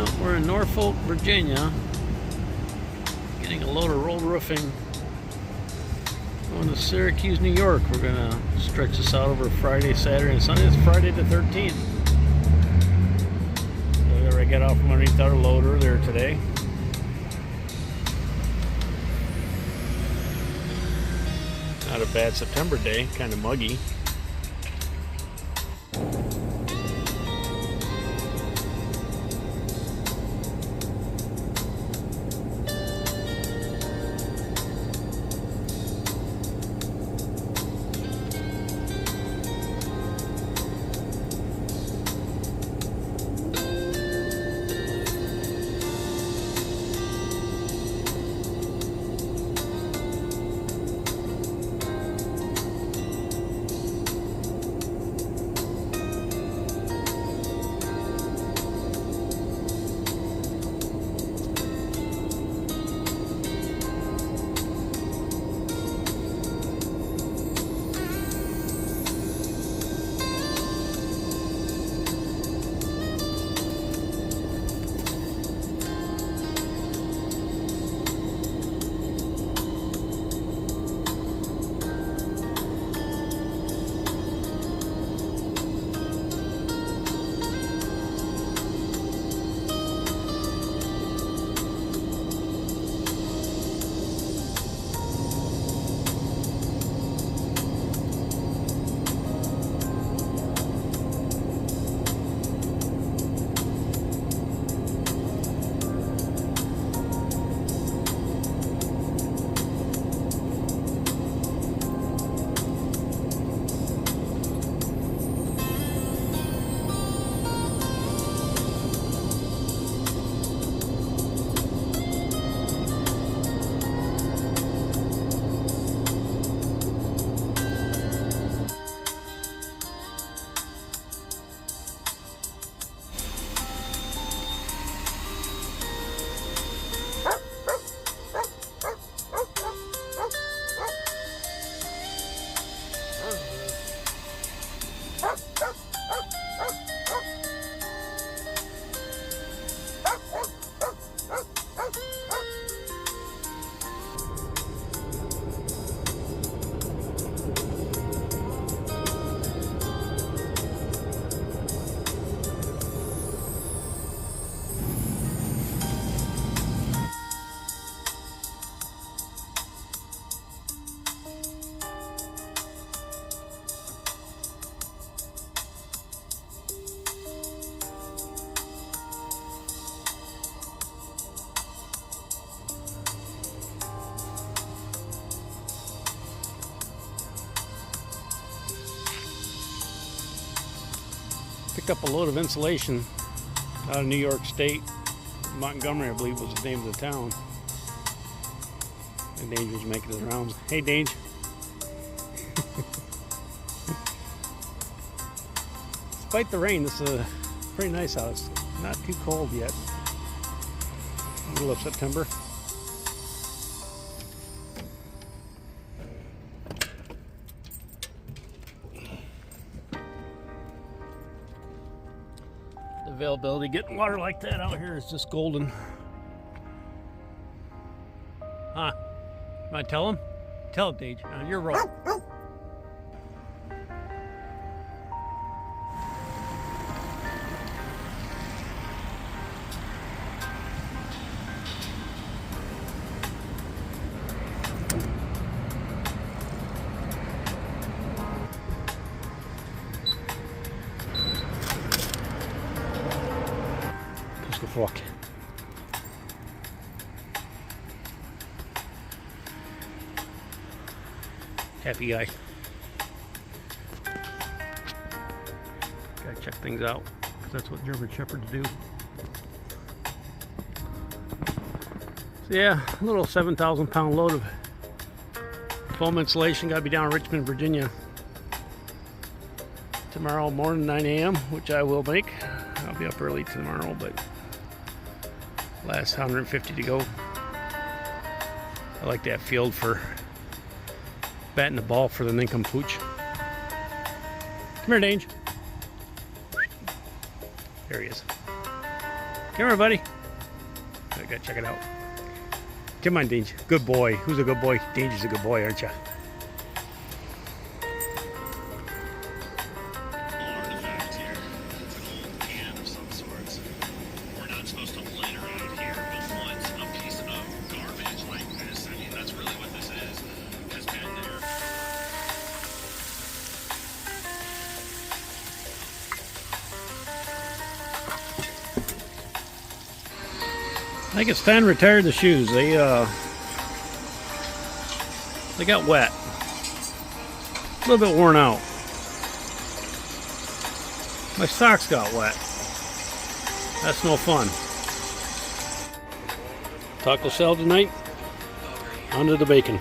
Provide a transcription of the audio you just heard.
Well, we're in Norfolk, Virginia, getting a load of rolled roofing going to Syracuse, New York. We're going to stretch this out over Friday, Saturday, and Sunday. It's Friday the 13th. So I got off from underneath our load earlier today. Not a bad September day, kind of muggy. Picked up a load of insulation out of New York State. Montgomery, I believe, was the name of the town. And Dange was making his rounds. Hey, Dange. Despite the rain, this is pretty nice out. It's not too cold yet. Middle of September. Availability, getting water like that out here is just golden. Huh? Can I tell him? Tell him, Dage. You're wrong. Fuck. Happy guy. Gotta check things out, because that's what German Shepherds do. So yeah, a little 7,000 pound load of foam insulation. Gotta be down in Richmond, Virginia tomorrow morning, 9 a.m., which I will make. I'll be up early tomorrow, but last 150 to go. I like that field for batting the ball for the nincompoop. Come here, Dange. There he is. Come Come here, buddy. I gotta check it out. Come on, Deej. Good boy. Who's a good boy? Deej's a good boy, aren't you? I think it's time to retire the shoes. They got wet. A little bit worn out. My socks got wet. That's no fun. Taco salad tonight. On to the bacon.